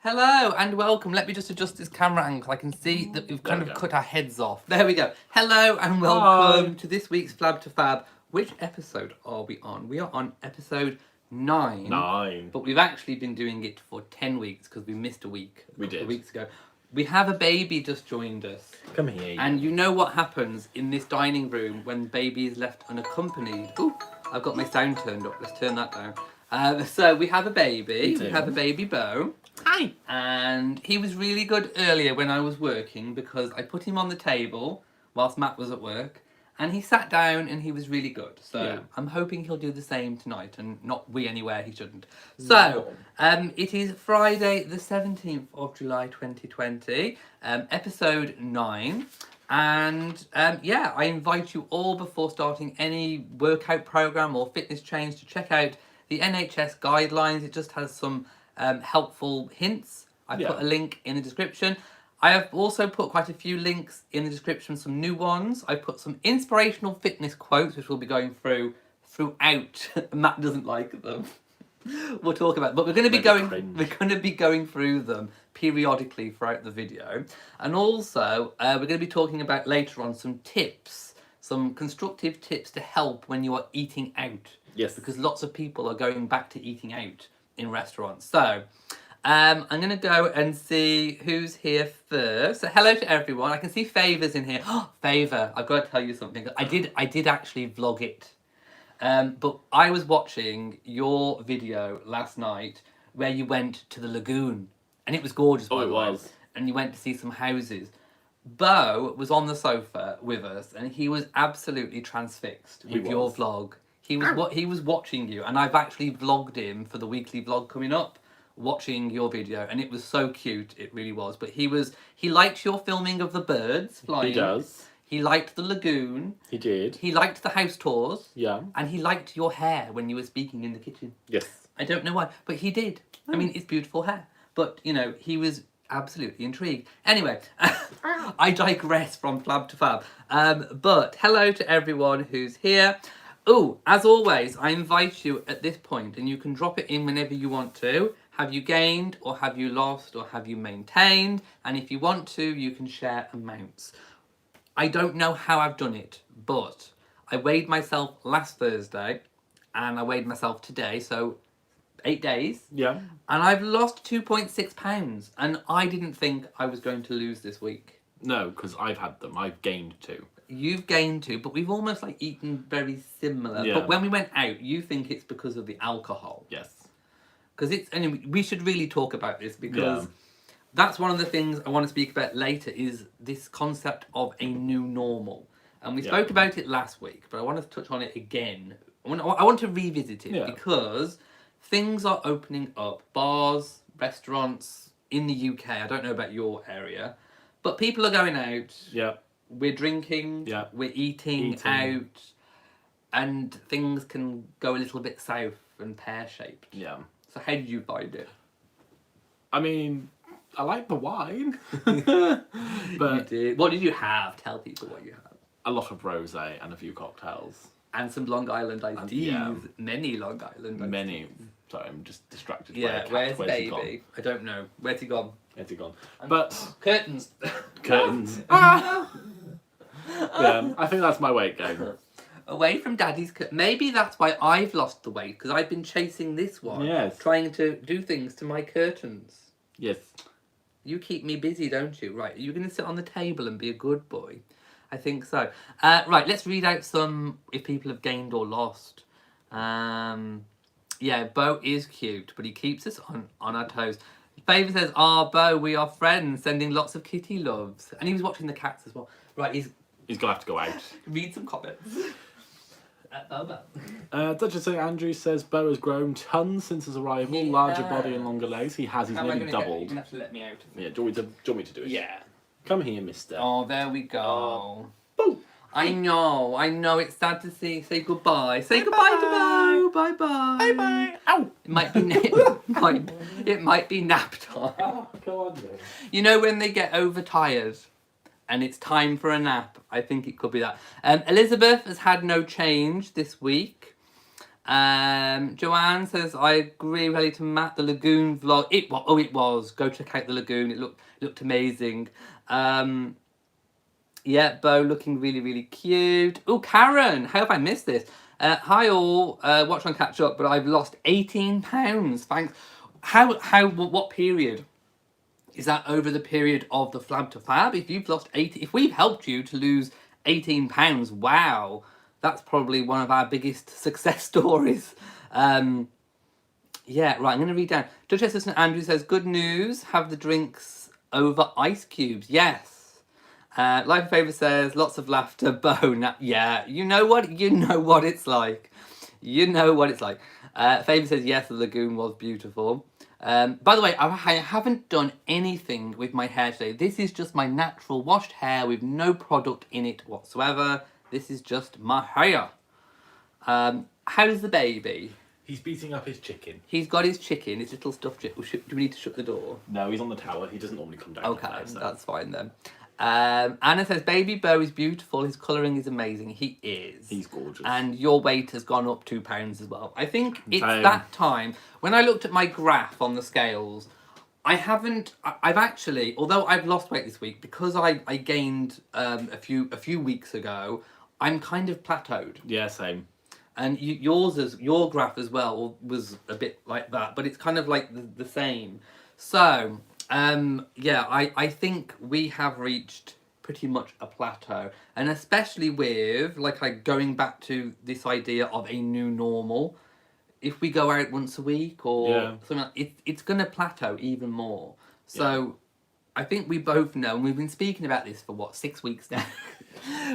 Hello and welcome. Let me just adjust this camera angle. I can see that we've kind of cut our heads off. There we go. Hello and welcome to this week's Flab to Fab. Which episode are we on? We are on episode 9. But we've actually been doing it for 10 weeks because we missed a week a couple of weeks ago. We have a baby just joined us. Come here. And you know what happens in this dining room when baby is left unaccompanied. Ooh, I've got my sound turned up. Let's turn that down. So we have a baby. We have a baby Bo. Hi. And he was really good earlier when I was working because I put him on the table whilst Matt was at work and he sat down and he was really good. So I'm hoping he'll do the same tonight and not wee anywhere he shouldn't. So it is Friday the 17th of July 2020, episode 9. And I invite you all before starting any workout program or fitness change to check out the NHS guidelines. It just has some helpful hints. I put a link in the description. I have also put quite a few links in the description, some new ones. I put some inspirational fitness quotes, which we'll be going throughout. Matt doesn't like them. We'll talk about it. But we're going to be going through them periodically throughout the video. And also, we're going to be talking about later on some tips, some constructive tips to help when you are eating out. Yes. Because lots of people are going back to eating out in restaurants. So I'm going to go and see who's here first. So hello to everyone. I can see Favour's in here. Oh, Favour, I've got to tell you something. I did actually vlog it. But I was watching your video last night where you went to the Lagoon. And it was gorgeous, by the way. It was. And you went to see some houses. Bo was on the sofa with us and he was absolutely transfixed with your vlog. He was watching you, and I've actually vlogged him for the weekly vlog coming up, watching your video, and it was so cute. It really was. But he liked your filming of the birds flying. He does. He liked the Lagoon. He did. He liked the house tours. Yeah. And he liked your hair when you were speaking in the kitchen. Yes. I don't know why, but he did. I mean, it's beautiful hair. But, he was absolutely intrigued. Anyway, I digress from Flab to Fab. But hello to everyone who's here. Oh, as always, I invite you at this point, and you can drop it in whenever you want to. Have you gained, or have you lost, or have you maintained? And if you want to, you can share amounts. I don't know how I've done it, but I weighed myself last Thursday, and I weighed myself today, so 8 days. Yeah. And I've lost 2.6 pounds, and I didn't think I was going to lose this week. No, because I've had them. I've gained 2. You've gained 2, but we've almost eaten very similar. Yeah. But when we went out, you think it's because of the alcohol. Yes. Because anyway, we should really talk about this because that's one of the things I want to speak about later is this concept of a new normal. And we spoke about it last week, but I want to touch on it again. I want to revisit it because things are opening up. Bars, restaurants in the UK. I don't know about your area, but people are going out. Yeah. We're drinking, we're eating out, and things can go a little bit south and pear-shaped. Yeah. So how did you find it? I mean, I like the wine. But you did. What did you have? Tell people what you had. A lot of rosé and a few cocktails. And some Long Island iced teas. Yeah. Many Long Island iced teas. Sorry, I'm just distracted by a cat. Where's baby? I don't know. Where's he gone? But curtains. Curtains. I think that's my weight gain. Away from Daddy's curtains. Maybe that's why I've lost the weight, because I've been chasing this one. Yes. Trying to do things to my curtains. Yes. You keep me busy, don't you? Right, are you going to sit on the table and be a good boy? I think so. Right, let's read out some if people have gained or lost. Bo is cute, but he keeps us on our toes. Favour says, Bo, we are friends, sending lots of kitty loves. And he was watching the cats as well. Right, he's going to have to go out. Read some comments. Bo. Duchess St. Andrew says, Bo has grown tons since his arrival, larger body and longer legs. He's nearly doubled. You're going to have to let me out. Yeah, do you want me to do it? Yeah. Come here, mister. Oh, there we go. Boom. I know, it's sad to see. Say goodbye. Say goodbye to Bo. Bye-bye. Bye-bye. Ow. It might be nap time. Oh, go on then. You know when they get overtired and it's time for a nap? I think it could be that. Elizabeth has had no change this week. Joanne says, I agree really to Matt, the Lagoon vlog. It was. Go check out the Lagoon. It looked amazing. Yeah, Bo looking really, really cute. Oh, Karen, how have I missed this? Hi all, watch on catch up, but I've lost 18 pounds. Thanks. What period? Is that over the period of the flab to fab? If you've lost 80, if we've helped you to lose 18 pounds, wow, that's probably one of our biggest success stories. Yeah, right, I'm going to read down. Duchess St. Andrew says, good news, have the drinks over ice cubes. Yes. Life of Favour says, lots of laughter, bone. Yeah, you know what it's like. You know what it's like. Favour says, yes, the Lagoon was beautiful. By the way, I haven't done anything with my hair today. This is just my natural washed hair with no product in it whatsoever. This is just my hair. How's the baby? He's beating up his chicken. He's got his chicken, his little stuffed chicken. Do we need to shut the door? No, he's on the tower. He doesn't normally come down. Okay, there, so. that's fine then. Anna says, baby Bo is beautiful. His colouring is amazing. He is. He's gorgeous. And your weight has gone up 2 pounds as well. I think it's that time. When I looked at my graph on the scales, I've actually, although I've lost weight this week, because I gained a few weeks ago, I'm kind of plateaued. Yeah, same. And your graph as well was a bit like that, but it's kind of like the same. So, yeah, I think we have reached pretty much a plateau. And especially with, like going back to this idea of a new normal, if we go out once a week or something like it's going to plateau even more. So I think we both know, and we've been speaking about this for 6 weeks now.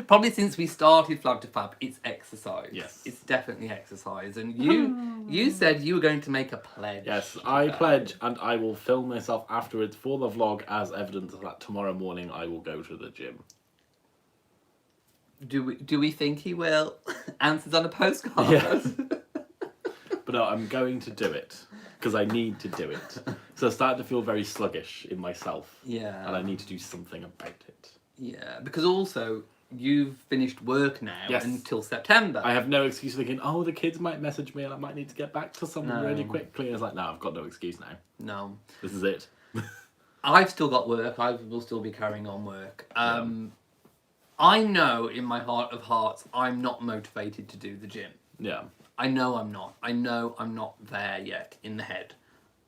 Probably since we started Flab to Fab, it's exercise. Yes. It's definitely exercise. And you said you were going to make a pledge. Yes, I pledge, and I will film myself afterwards for the vlog as evidence that tomorrow morning I will go to the gym. Do we think he will? Answers on a postcard. Yes. But no, I'm going to do it. Because I need to do it. So I started to feel very sluggish in myself. Yeah. And I need to do something about it. Yeah, because also you've finished work now Yes. until September. I have no excuse thinking, oh, the kids might message me and I might need to get back to someone really quickly. And it's like, no, I've got no excuse now. No. This is it. I've still got work. I will still be carrying on work. I know in my heart of hearts I'm not motivated to do the gym. Yeah. I know I'm not. I know I'm not there yet in the head.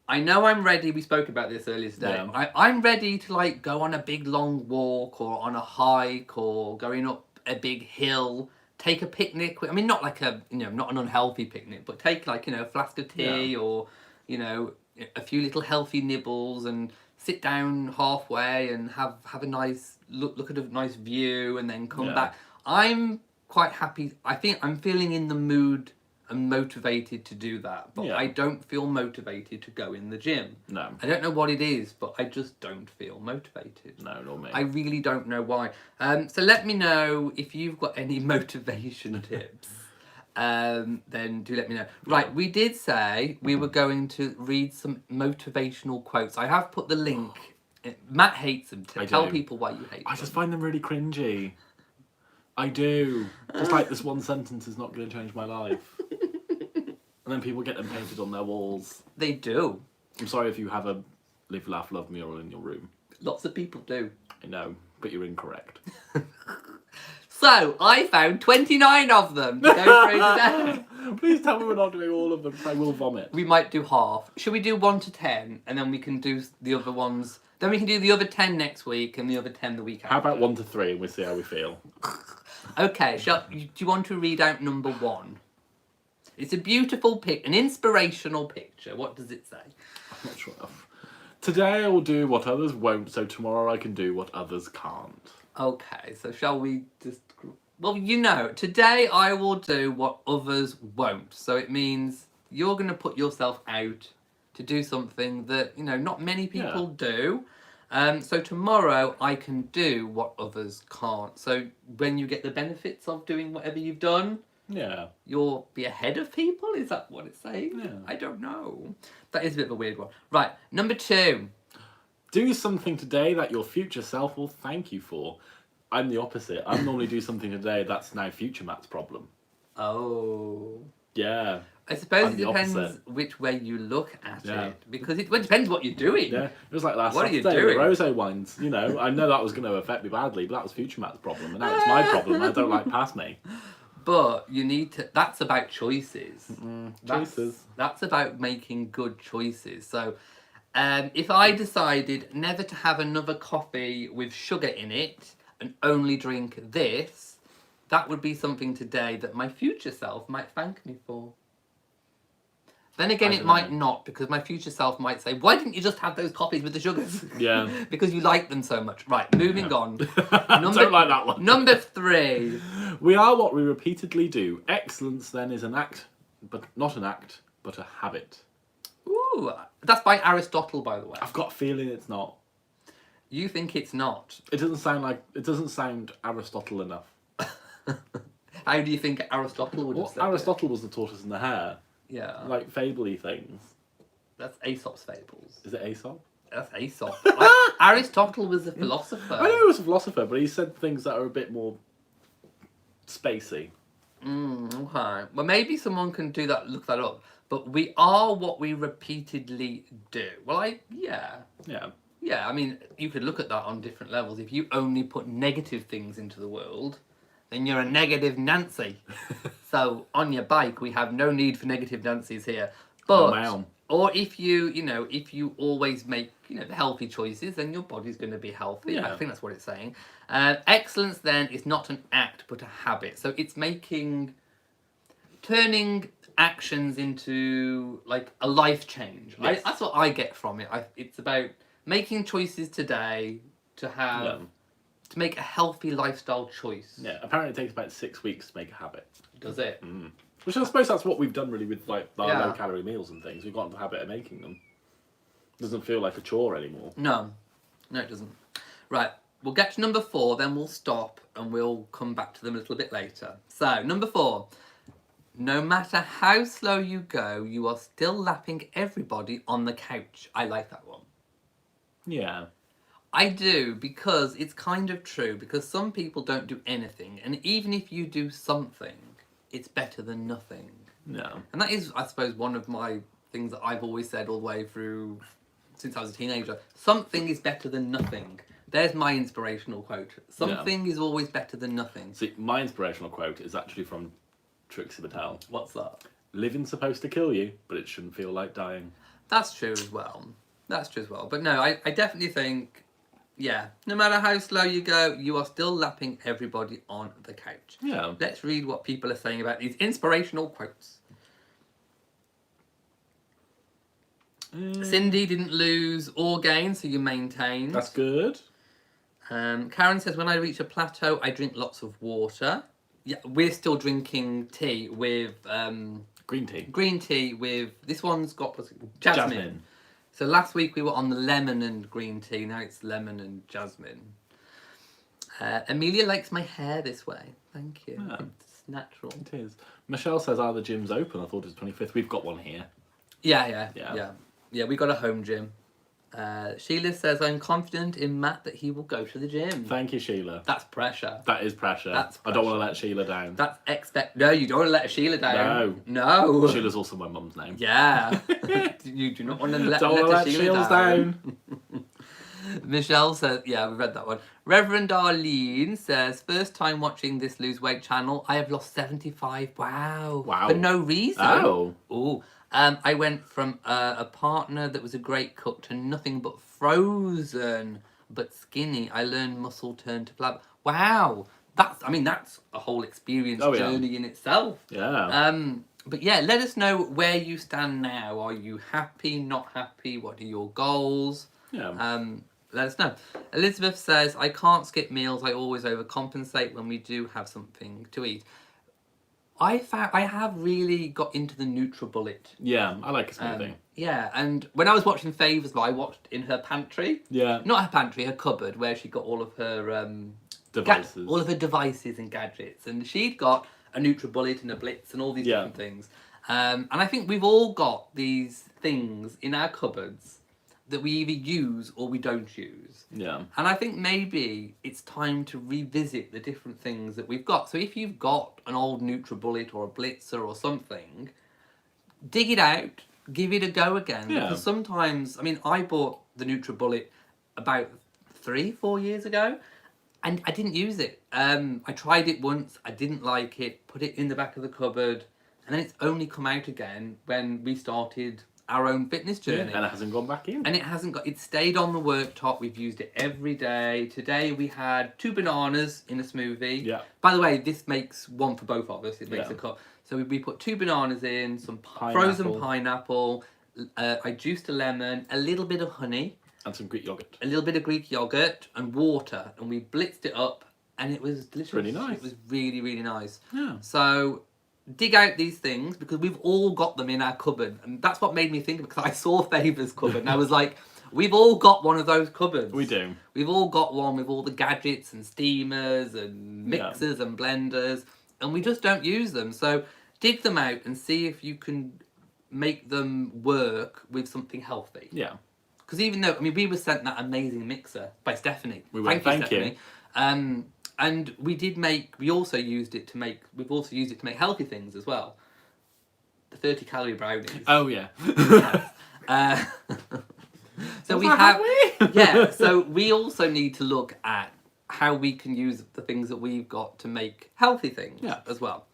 I know I'm ready. We spoke about this earlier today. Yeah. I'm ready to go on a big long walk or on a hike or going up a big hill. Take a picnic. I mean, not like not an unhealthy picnic, but take a flask of tea or a few little healthy nibbles and sit down halfway and have a nice look at a nice view and then come back. I'm quite happy. I think I'm feeling in the mood and motivated to do that, but I don't feel motivated to go in the gym. No. I don't know what it is, but I just don't feel motivated. No, nor me. I really don't know why. So let me know if you've got any motivation tips. Then do let me know. Right, we did say we were going to read some motivational quotes. I have put the link. Matt hates them. Tell people why you hate them. I just find them really cringy. I do. Just like this one sentence is not going to change my life. And then people get them painted on their walls. They do. I'm sorry if you have a Live, Laugh, Love mural in your room. Lots of people do. I know, but you're incorrect. So, I found 29 of them to go through today. Please tell me we're not doing all of them, because I will vomit. We might do half. Should we do 1 to 10, and then we can do the other ones? Then we can do the other 10 next week, and the other 10 the week after. How about 1 to 3, and we'll see how we feel. Okay, do you want to read out number 1? It's a beautiful an inspirational picture. What does it say? I'm not sure enough. Today I will do what others won't, so tomorrow I can do what others can't. Okay, so shall we just... Well, today I will do what others won't. So it means you're going to put yourself out to do something that, not many people do. So tomorrow I can do what others can't. So when you get the benefits of doing whatever you've done... Yeah. You'll be ahead of people? Is that what it's saying? Yeah. I don't know. That is a bit of a weird one. Right, number 2. Do something today that your future self will thank you for. I'm the opposite. I normally do something today that's now future Matt's problem. Oh. Yeah. I suppose I'm it the depends opposite. which way you look at Yeah. it, because it depends what you're doing. Yeah, it was like last What are you Saturday with the doing? rosé wines. You know, I know that was going to affect me badly, but that was Future Matt's problem, and now it's my problem. I don't like past me. But you need to. That's about choices. Choices. That's about making good choices. So, if I decided never to have another coffee with sugar in it and only drink this, that would be something today that my future self might thank me for. Then again, I it don't might know. not, because my future self might say, "Why didn't you just have those coffees with the sugars?" Yeah. Because you like them so much. Right, moving on. Don't like that one. Number 3. We are what we repeatedly do. Excellence then is an act, but not an act, but a habit. Ooh, that's by Aristotle, by the way. I've got a feeling it's not. You think it's not? It doesn't sound Aristotle enough. How do you think Aristotle would have Well, said Aristotle was the tortoise and the hare, it? Yeah, like fable-y things. that's Aesop's fables. Is it Aesop? That's Aesop. Aristotle was a philosopher. I know he was a philosopher, but he said things that are a bit more spacey. Okay. Well, maybe someone can look that up. But we are what we repeatedly do. Well, yeah. Yeah, I mean, you could look at that on different levels. If you only put negative things into the world, then you're a negative Nancy. So on your bike, we have no need for negative Nancys here. But wow. or if you always make the healthy choices, then your body's going to be healthy. Yeah. I think that's what it's saying. Excellence then is not an act but a habit. So it's turning actions into like a life change. Yes. That's what I get from it. It's about making choices today to make a healthy lifestyle choice. Yeah, apparently it takes about 6 weeks to make a habit. Does it? Which I suppose that's what we've done really with like our Yeah. low calorie meals and things. We've got into the habit of making them. Doesn't feel like a chore anymore. No, it doesn't. Right, we'll get to number 4, then we'll stop and we'll come back to them a little bit later. So, number 4. No matter how slow you go, you are still lapping everybody on the couch. I like that one. Yeah. I do, because it's kind of true, because some people don't do anything, and even if you do something, it's better than nothing. No. And that is, I suppose, one of my things that I've always said all the way through since I was a teenager. Something is better than nothing. There's my inspirational quote. Something is always better than nothing. See, my inspirational quote is actually from Trixie Mattel. What's that? Living's supposed to kill you, but it shouldn't feel like dying. That's true as well. But no, I definitely think, yeah, no matter how slow you go, you are still lapping everybody on the couch. Yeah. Let's read what people are saying about these inspirational quotes. Cindy didn't lose or gain, so you maintained. That's good. Karen says, when I reach a plateau, I drink lots of water. Yeah, we're still drinking tea with... Green tea. green tea with... This one's got jasmine. So last week we were on the lemon and green tea. Now it's lemon and jasmine. Amelia likes my hair this way. Thank you. Yeah. It's natural. It is. Michelle says, are the gyms open? I thought it was 25th. We've got one here. Yeah, we got a home gym. Sheila says, I'm confident in Matt that he will go to the gym. Thank you, Sheila. That's pressure. That is pressure. That's I don't pressure. want to let Sheila down. That's No, you don't want to let Sheila down. No. Sheila's also my mum's name. Yeah. You do not want to let Sheila down. Michelle says, yeah, we read that one. Reverend Arlene says, first time watching this lose weight channel, I have lost 75. Wow. For no reason. Oh. Ooh. I went from a partner that was a great cook to nothing but frozen but skinny. I learned muscle turn to flab. Wow. That's a whole experience journey in itself. Yeah. But yeah, let us know where you stand now. Are you happy, not happy? What are your goals? Yeah. Let us know. Elizabeth says, I can't skip meals. I always overcompensate when we do have something to eat. I have really got into the NutriBullet. Yeah, I like a smoothie. Yeah, and when I was watching Favours, I watched in her pantry. Yeah. Not her pantry, her cupboard, where she got all of her Devices. all of her devices and gadgets. And she'd got a NutriBullet and a Blitz and all these different things. And I think we've all got these things in our cupboards that we either use or we don't use. Yeah. And I think maybe it's time to revisit the different things that we've got. So if you've got an old NutriBullet or a Blitzer or something, dig it out, give it a go again. Yeah. Because sometimes, I mean, I bought the NutriBullet about 3-4 years ago, and I didn't use it. I tried it once, I didn't like it, put it in the back of the cupboard, and then it's only come out again when we started our own fitness journey. And it hasn't gone back in. And it hasn't got, it stayed on the worktop. We've used it every day. Today we had 2 bananas in a smoothie. Yeah. By the way, this makes one for both of us. It makes Yeah. a cup. So we put 2 bananas in, some Pineapple. frozen pineapple. I juiced a lemon, a little bit of honey, And some Greek yogurt. a little bit of Greek yogurt, and water. And we blitzed it up, and it was delicious. Really nice. It was really, really nice. Yeah. So dig out these things, because we've all got them in our cupboard, and that's what made me think of it, because I saw Faber's cupboard and I was like, we've all got one of those cupboards. We do. We've all got one with all the gadgets and steamers and mixers and blenders, and we just don't use them. So dig them out and see if you can make them work with something healthy. Yeah. Because even though, I mean, we were sent that amazing mixer by Stephanie. We were, thank you. Stephanie. And we also used it to make healthy things as well. The 30 calorie brownies. Oh, yeah. So Was we that have, how yeah, so we also need to look at how we can use the things that we've got to make healthy things as well.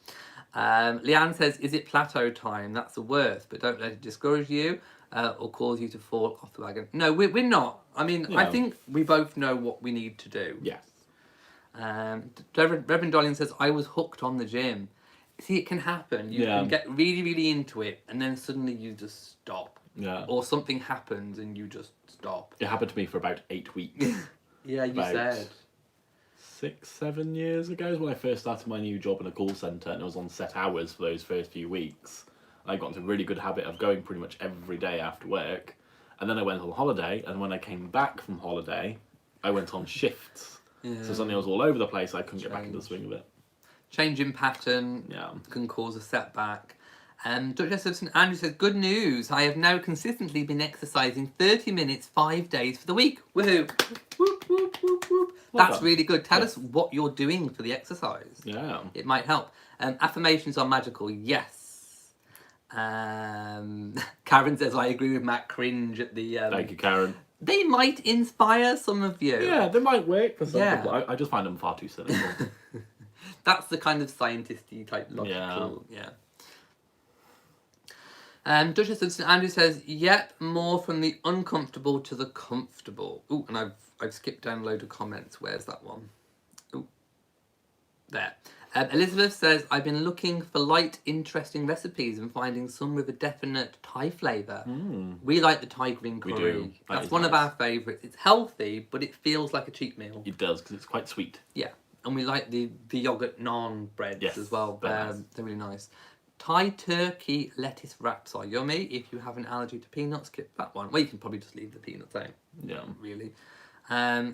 Leanne says, is it plateau time? That's the worst, but don't let it discourage you or cause you to fall off the wagon. No, we're not. I mean, I think we both know what we need to do. Yes. Reverend Dolly says, I was hooked on the gym. See, it can happen. You can get really, really into it, and then suddenly you just stop. Yeah. Or something happens and you just stop. It happened to me for about 8 weeks. Yeah, you said. 6-7 years ago is when I first started my new job in a call centre, and it was on set hours for those first few weeks. I got into a really good habit of going pretty much every day after work, and then I went on holiday, and when I came back from holiday, I went on shifts. Yeah. So suddenly I was all over the place, I couldn't get back into the swing of it. Change in pattern can cause a setback. Dr. St. Andrew says, good news, I have now consistently been exercising 30 minutes 5 days for the week. Woohoo! Whoop, whoop, whoop, whoop. That's really good. Tell us what you're doing for the exercise. Yeah. It might help. Affirmations are magical. Yes. Karen says, I agree with Matt. Cringe at the... Thank you, Karen. They might inspire some of you. Yeah, they might work for some people. I just find them far too cynical. That's the kind of scientist-y type logical... Yeah. Duchess of St. Andrew says, yep, more from the uncomfortable to the comfortable. Ooh, and I've skipped down a load of comments. Where's that one? Ooh, there. Elizabeth says, I've been looking for light, interesting recipes and finding some with a definite Thai flavour. We like the Thai green curry. We do. That's one of our favourites. It's healthy, but it feels like a cheat meal. It does, because it's quite sweet. Yeah, and we like the yogurt naan breads as well. Nice. They're really nice. Thai turkey lettuce wraps are yummy. If you have an allergy to peanuts, skip that one. Well, you can probably just leave the peanuts out. Yeah. Really.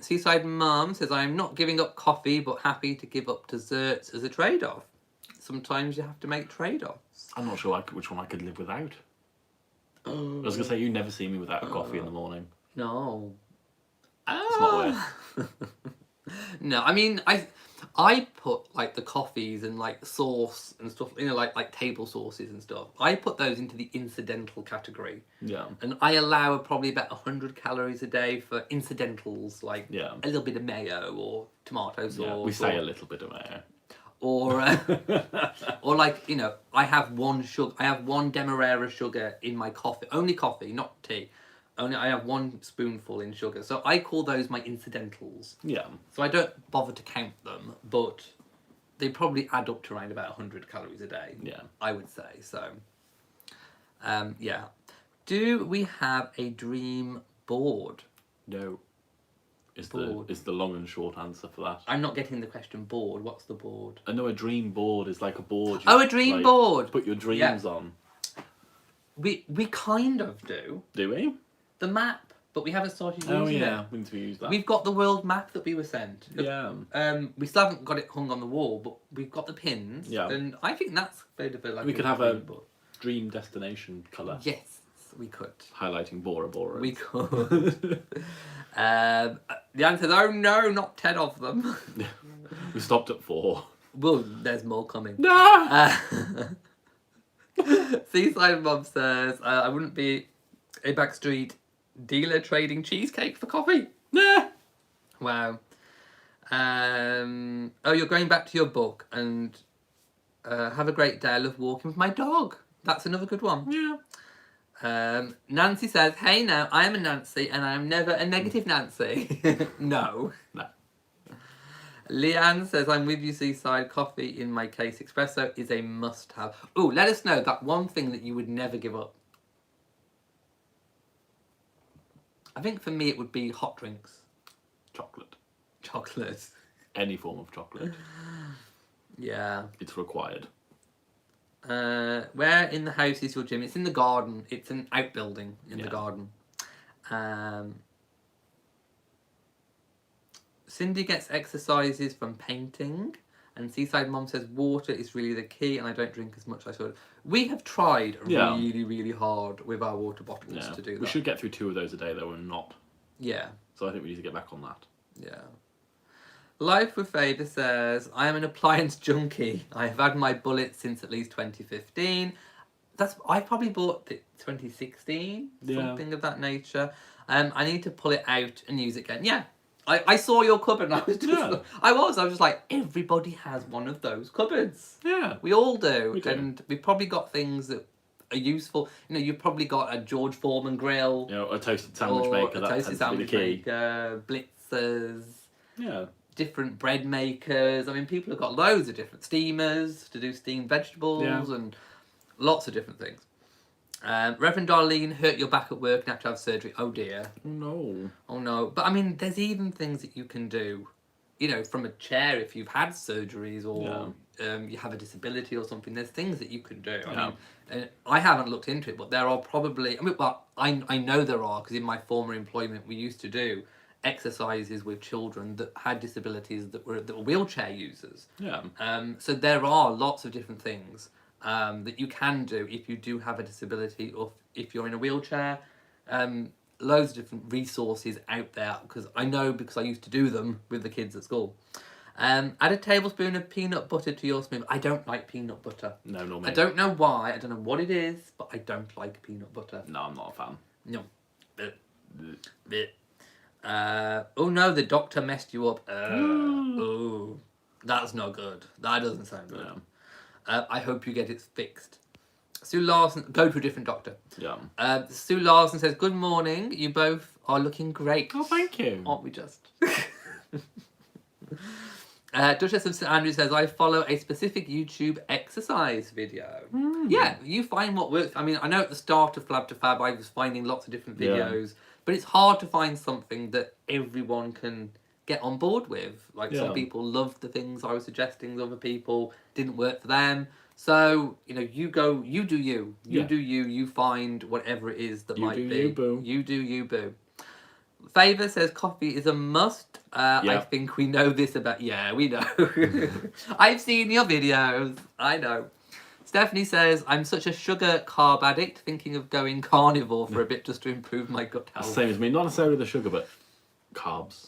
Seaside Mum says, I'm not giving up coffee, but happy to give up desserts as a trade-off. Sometimes you have to make trade-offs. I'm not sure which one I could live without. I was going to say, you never see me without a coffee in the morning. No. It's not worth. No, I mean, I put like the coffees and like sauce and stuff, you know, like table sauces and stuff. I put those into the incidental category. Yeah. And I allow probably about 100 calories a day for incidentals, like Yeah. a little bit of mayo or tomato sauce. Yeah, we say a little bit of mayo. Or, or like, you know, I have one Demerara sugar in my coffee. Only coffee, not tea. I have one spoonful in sugar. So I call those my incidentals. Yeah. So I don't bother to count them, but they probably add up to around about 100 calories a day. Yeah. I would say. So, yeah. Do we have a dream board? No. Is Board. the long and short answer for that. I'm not getting the question board. What's the board? I know a dream board is like a board. A dream board! Put your dreams on. We kind of do. Do we? The map, but we haven't started using Oh it. yeah, we need to use that. We've got the world map that we were sent. Yeah. We still haven't got it hung on the wall, but we've got the pins. Yeah. And I think that's a bit of a like. We could have a board. dream destination colour. Yes. we could. Highlighting Bora Bora. We could. The answer is, oh no, not 10 of them. We stopped at 4. Well, there's more coming. No! Seaside Mom says, I wouldn't be a backstreet dealer trading cheesecake for coffee. Nah! Wow. Oh, you're going back to your book and have a great day. I love walking with my dog. That's another good one. Yeah. Nancy says, hey now, I am a Nancy and I am never a negative Nancy. No. No. Leanne says, I'm with you, Seaside. Coffee in my case espresso is a must-have. Oh, let us know that one thing that you would never give up. I think for me it would be hot drinks. Chocolate. Chocolate. Any form of chocolate. Yeah. It's required. Where in the house is your gym? It's in the garden. It's an outbuilding in the Yeah. garden. Cindy gets exercises from painting, and Seaside Mom says water is really the key, and I don't drink as much as I should. We have tried Yeah. really, really hard with our water bottles Yeah. to do that. We should get through 2 of those a day, though, and not. Yeah, So I think we need to get back on that. yeah. Life with Faber says, I am an appliance junkie. I have had my bullet since at least 2015. I probably bought it 2016, Yeah. something of that nature. I need to pull it out and use it again. Yeah. I saw your cupboard and I was just Yeah. I was just like, everybody has one of those cupboards. Yeah. We all do. We do. And we've probably got things that are useful. You know, you've probably got a George Foreman grill. You know, a toasted sandwich or maker, a that toasted tends to be the sandwich key. maker, blitzers, Yeah. different bread makers. I mean, people have got loads of different steamers to do steamed vegetables and lots of different things. Reverend Darlene hurt your back at work and have to have surgery. Oh dear. No. Oh no. But I mean, there's even things that you can do, you know, from a chair if you've had surgeries or you have a disability or something. There's things that you can do. I mean, I haven't looked into it, but there are probably, I know there are, because in my former employment we used to do exercises with children that had disabilities that were wheelchair users. Yeah. So there are lots of different things that you can do if you do have a disability or if you're in a wheelchair. Loads of different resources out there, because I used to do them with the kids at school. Add a tablespoon of peanut butter to your smoothie. I don't like peanut butter. No, no, I don't know why. I don't know what it is, but I don't like peanut butter. No, I'm not a fan. No. Oh no, the doctor messed you up. Oh, that's not good. That doesn't sound good. Yeah. I hope you get it fixed. Sue Larson, go to a different doctor. Yeah. Sue Larson says, good morning. You both are looking great. Oh, thank you. Aren't we just? Duchess of St Andrews says, I follow a specific YouTube exercise video. Yeah, you find what works. I mean, I know at the start of Flab to Fab, I was finding lots of different videos, but it's hard to find something that everyone can get on board with. Like, some people loved the things I was suggesting, other people didn't work for them. So, you know, you do you. You do you. You find whatever it is that might be. You boo. You do you, boo. Favor says coffee is a must. I think we know this about... Yeah, we know. I've seen your videos. I know. Stephanie says, I'm such a sugar carb addict, thinking of going carnivore for a bit just to improve my gut health. Same as me. Not necessarily the sugar, but carbs.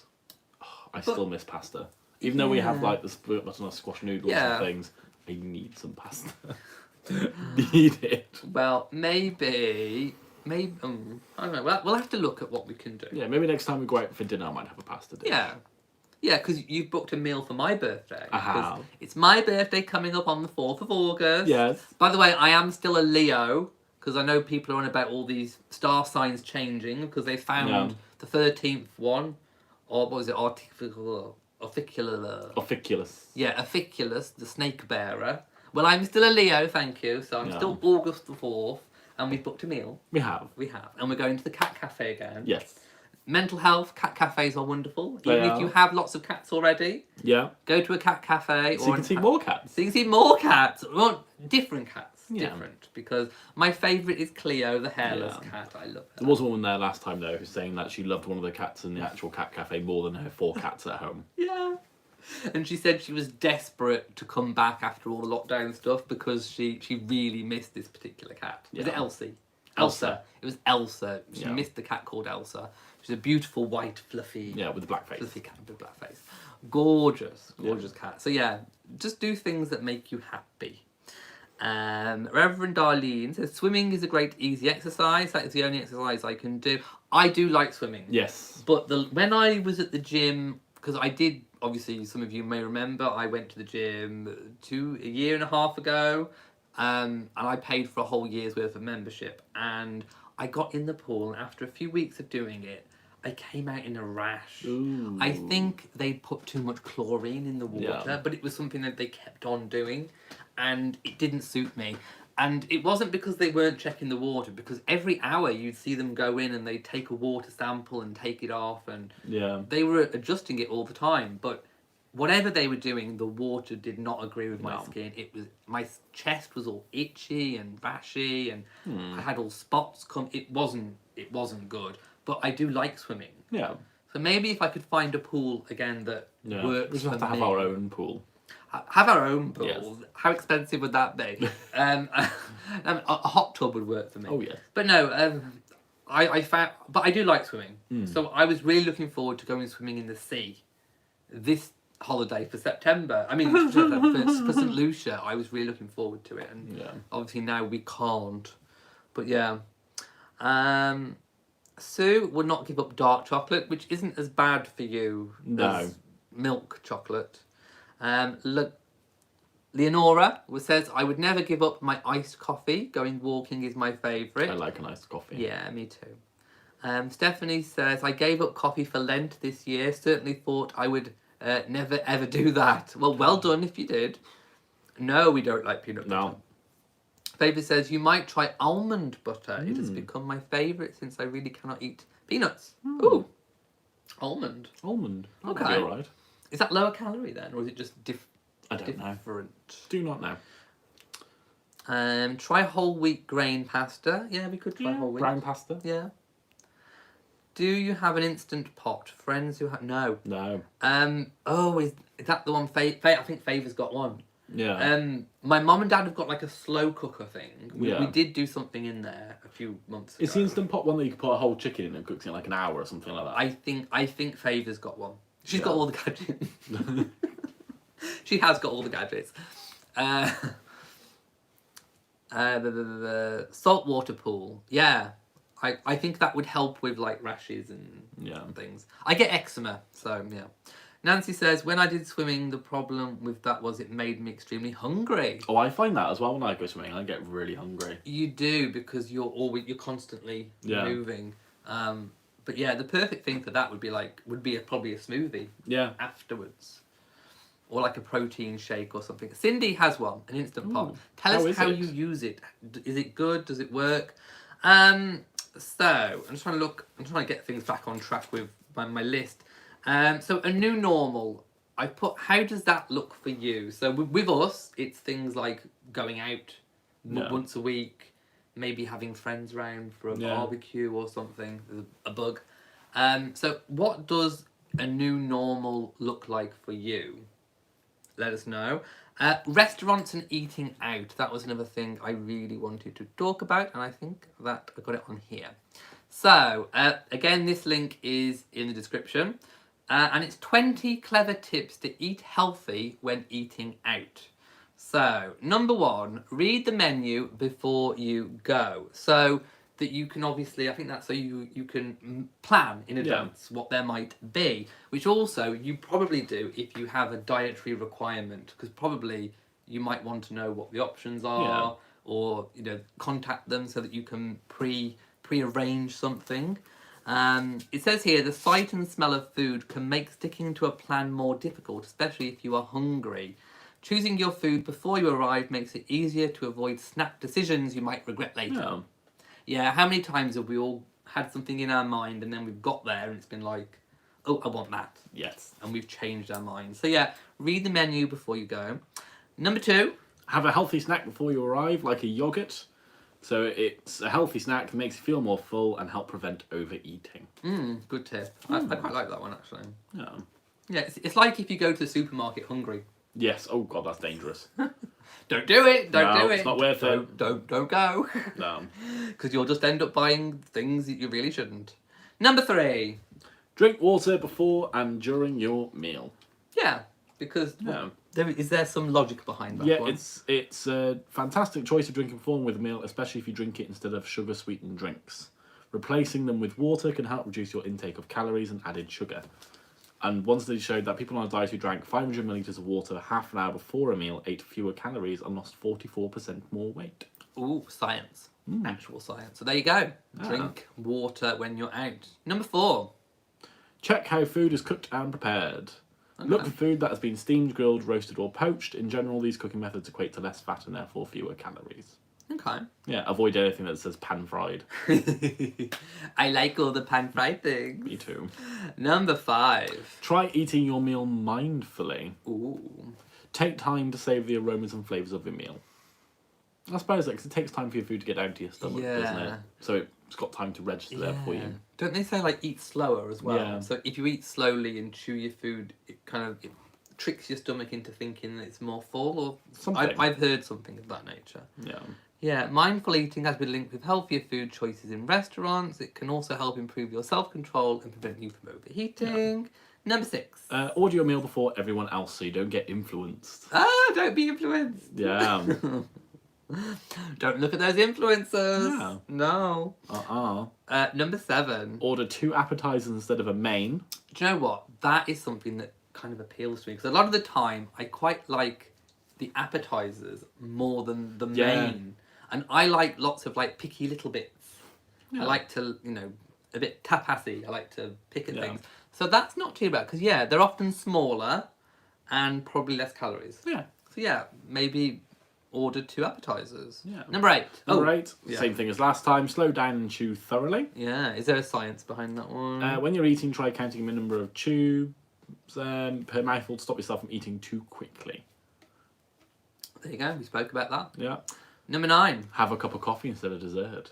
Oh, I still miss pasta. Even though we have like the split button of squash noodles and things, I need some pasta. Need it. Well, maybe I don't know. We'll have to look at what we can do. Yeah, maybe next time we go out for dinner, I might have a pasta dish. Yeah, because you've booked a meal for my birthday. I have. It's my birthday coming up on the 4th of August. Yes. By the way, I am still a Leo, because I know people are on about all these star signs changing, because they found the 13th one, or what was it, Officulus. Yeah, Officulus, the snake bearer. Well, I'm still a Leo, thank you, so I'm still August the 4th, and we've booked a meal. We have. And we're going to the cat cafe again. Yes. Mental health, cat cafes are wonderful. They Even are. if you have lots of cats already, Yeah. go to a cat cafe. So you can see more cats. So you can see more cats. Well, different cats. Yeah. Different. Because my favourite is Cleo, the hairless cat. I love her. There was a woman there last time, though, who's saying that she loved one of the cats in the actual cat cafe more than her 4 cats at home. Yeah. And she said she was desperate to come back after all the lockdown stuff because she really missed this particular cat. Was it Elsie? Elsa. It was Elsa. She Yeah. missed the cat called Elsa. She's a beautiful white fluffy. Yeah, with the black face. Fluffy cat with a black face. Gorgeous cat. So yeah, just do things that make you happy. Reverend Darlene says swimming is a great easy exercise. That is the only exercise I can do. I do like swimming. Yes. But when I was at the gym, because I did, obviously some of you may remember, I went to the gym a year and a half ago, and I paid for a whole year's worth of membership, and I got in the pool, and after a few weeks of doing it, I came out in a rash. Ooh. I think they put too much chlorine in the water, Yeah. but it was something that they kept on doing, and it didn't suit me. And it wasn't because they weren't checking the water, because every hour you'd see them go in and they'd take a water sample and take it off, and Yeah. they were adjusting it all the time. But whatever they were doing, the water did not agree with my No. skin. It was, my chest was all itchy and rashy, and I had all spots come. It wasn't good. But I do like swimming. Yeah. So maybe if I could find a pool again that Yeah. works We just have for to have me. our own pool. Have our own pool. Yes. How expensive would that be? A hot tub would work for me. Oh, yes. But no, I found, but I do like swimming. So I was really looking forward to going swimming in the sea this holiday for September. I mean, for St. Lucia, I was really looking forward to it, and Yeah. obviously now we can't. But yeah, Sue would not give up dark chocolate, which isn't as bad for you as milk chocolate. Leonora says, I would never give up my iced coffee. Going walking is my favourite. I like a nice coffee. Yeah, me too. Stephanie says, I gave up coffee for Lent this year. Certainly thought I would never ever do that. Well done if you did. No, we don't like peanut butter. No. Faber says, you might try almond butter. It has become my favourite since I really cannot eat peanuts. Ooh, almond. Almond. That would Okay. be alright. Is that lower calorie then, or is it just I don't know. different? Do not know. Try whole wheat grain pasta. Yeah, we could try whole wheat. Brown pasta? Yeah. Do you have an instant pot? Friends who have no. No. Oh, is that the one? I think Favor's got one. Yeah. My mum and dad have got like a slow cooker thing. We Yeah. did do something in there a few months ago. It's the Instant Pot one that you can put a whole chicken in and cooks in like an hour or something like that. I think Favor's got one. She's got Yeah. all the gadgets. She has got all the gadgets. The saltwater pool. Yeah. I think that would help with like rashes and things. I get eczema, so yeah. Nancy says, when I did swimming, the problem with that was it made me extremely hungry. Oh, I find that as well when I go swimming. I get really hungry. You do, because you're constantly moving. But yeah, the perfect thing for that would be probably a smoothie. Yeah. Afterwards. Or like a protein shake or something. Cindy has one, an Instant Pot. Tell How us is how it? you use it. Is it good? Does it work? So I'm trying to get things back on track with my list. So a new normal. I put, how does that look for you? So with us, it's things like going out once a week, maybe having friends round for a barbecue or something, a bug. So what does a new normal look like for you? Let us know. Restaurants and eating out. That was another thing I really wanted to talk about, and I think that I got it on here. So, again, this link is in the description. And it's 20 clever tips to eat healthy when eating out. So, number 1, read the menu before you go. So that you can obviously, I think that's so you can plan in advance what there might be. Which also you probably do if you have a dietary requirement, because probably you might want to know what the options are, or contact them so that you can pre-arrange something. It says here, the sight and smell of food can make sticking to a plan more difficult, especially if you are hungry. Choosing your food before you arrive makes it easier to avoid snap decisions you might regret later. Yeah, how many times have we all had something in our mind and then we've got there and it's been like, oh, I want that. Yes. And we've changed our minds. So yeah, read the menu before you go. Number 2. Have a healthy snack before you arrive, like a yogurt. So it's a healthy snack that makes you feel more full and help prevent overeating. Good tip. I quite like that one, actually. Yeah. Yeah, it's like if you go to the supermarket hungry. Yes. Oh God, that's dangerous. Don't do it. Don't No, do it. it's not worth it. Don't go. No. Because you'll just end up buying things that you really shouldn't. Number 3. Drink water before and during your meal. Yeah, because is there some logic behind that one? It's a fantastic choice of drinking before and with a meal, especially if you drink it instead of sugar-sweetened drinks. Replacing them with water can help reduce your intake of calories and added sugar. And one study showed that people on a diet who drank 500 millilitres of water half an hour before a meal ate fewer calories and lost 44% more weight. Ooh, science. Actual science. So there you go. Drink water when you're out. Number 4. Check how food is cooked and prepared. Okay. Look for food that has been steamed, grilled, roasted or poached. In general, these cooking methods equate to less fat and therefore fewer calories. Okay. Yeah, avoid anything that says pan-fried. I like all the pan-fried things. Me too. Number 5. Try eating your meal mindfully. Ooh. Take time to savour the aromas and flavours of your meal. I suppose it takes time for your food to get down to your stomach, doesn't it? So it's got time to register there for you. Don't they say like eat slower as well? Yeah. So if you eat slowly and chew your food, it tricks your stomach into thinking that it's more full, or something. I've heard something of that nature. Yeah. Yeah, mindful eating has been linked with healthier food choices in restaurants. It can also help improve your self-control and prevent you from overheating. Yeah. Number 6. Order your meal before everyone else so you don't get influenced. Don't be influenced. Yeah. Don't look at those influencers. No. Number 7. Order 2 appetizers instead of a main. Do you know what? That is something that kind of appeals to me. Because a lot of the time, I quite like the appetizers more than the main. And I like lots of like picky little bits. Yeah. I like to, a bit tapasy. I like to pick at things. So that's not too bad. Because, they're often smaller and probably less calories. Yeah. So, maybe order 2 appetizers. Yeah. Number 8. Number 8. Same thing as last time. Slow down and chew thoroughly. Yeah. Is there a science behind that one? When you're eating, try counting the number of chews per mouthful to stop yourself from eating too quickly. There you go. We spoke about that. Yeah. Number 9. Have a cup of coffee instead of dessert.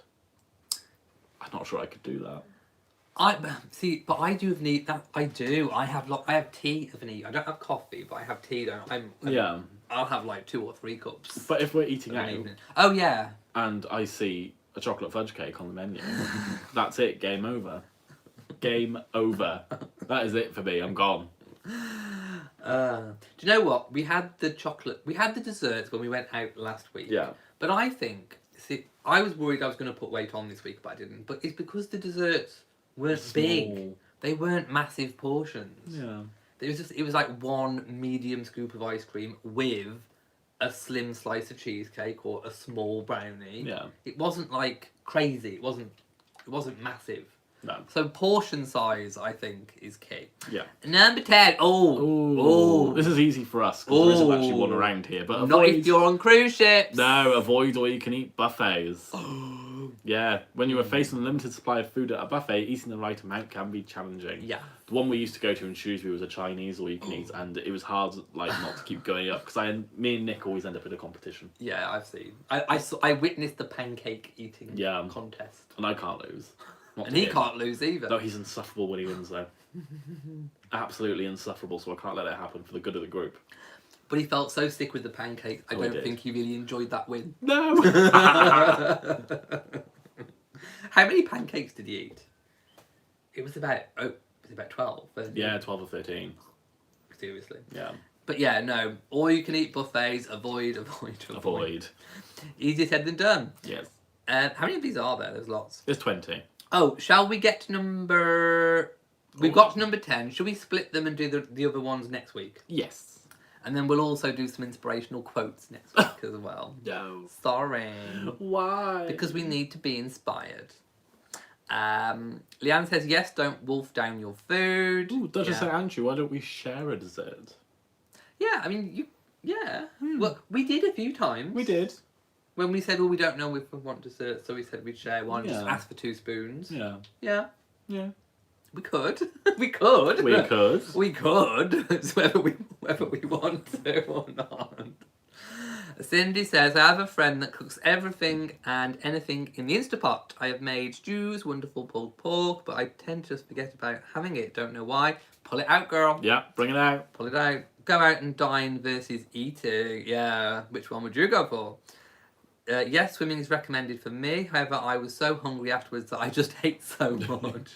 I'm not sure I could do that. But I do need that. I do. I have tea of an eat. I don't have coffee, but I have tea. I'll have like 2 or 3 cups. But if we're eating out, oh yeah, and I see a chocolate fudge cake on the menu, that's it. Game over. Game over. That is it for me. I'm gone. Do you know what? We had the desserts when we went out last week. Yeah. But I think, I was worried I was going to put weight on this week, but I didn't. But it's because the desserts weren't big. They weren't massive portions. Yeah. It was like 1 medium scoop of ice cream with a slim slice of cheesecake or a small brownie. Yeah. It wasn't like crazy. It wasn't massive. No. So portion size, I think, is key. Yeah. Number 10. Oh. This is easy for us because there isn't actually one around here. But not if you're on cruise ships. No, avoid all-you-can-eat buffets. Yeah, when you are facing a limited supply of food at a buffet, eating the right amount can be challenging. Yeah. The one we used to go to in Shrewsbury was a Chinese all-you-can-eat, and it was hard, not to keep going up because me and Nick always end up in a competition. Yeah, I've seen. I witnessed the pancake eating contest, and I can't lose. And he can't lose either. No, he's insufferable when he wins, though. Absolutely insufferable, so I can't let it happen for the good of the group. But he felt so sick with the pancake, I don't think he really enjoyed that win. No! How many pancakes did he eat? It was about 12. 13. Yeah, 12 or 13. Seriously. Yeah. But yeah, no. All you can eat buffets, avoid. Easier said than done. Yes. How many of these are there? There's lots. There's 20. Oh, shall we get to number... We've got to number 10. Should we split them and do the other ones next week? Yes. And then we'll also do some inspirational quotes next week as well. No. Sorry. Why? Because we need to be inspired. Leanne says, yes, don't wolf down your food. Ooh, does it say, Andrew, why don't we share a dessert? Yeah, I mean, Well, we did a few times. We did. When we said, well, we don't know if we want dessert, so we said we'd share one. Just ask for 2 spoons. Yeah. Yeah. Yeah. We could. We could. We could. We could. It's whether we want to or not. Cindy says, I have a friend that cooks everything and anything in the Instapot. I have made stews, wonderful pulled pork, but I tend to just forget about having it. Don't know why. Pull it out, girl. Yeah, bring it out. Pull it out. go out and dine versus eating. Yeah, which one would you go for? Yes, swimming is recommended for me. However, I was so hungry afterwards that I just ate so much.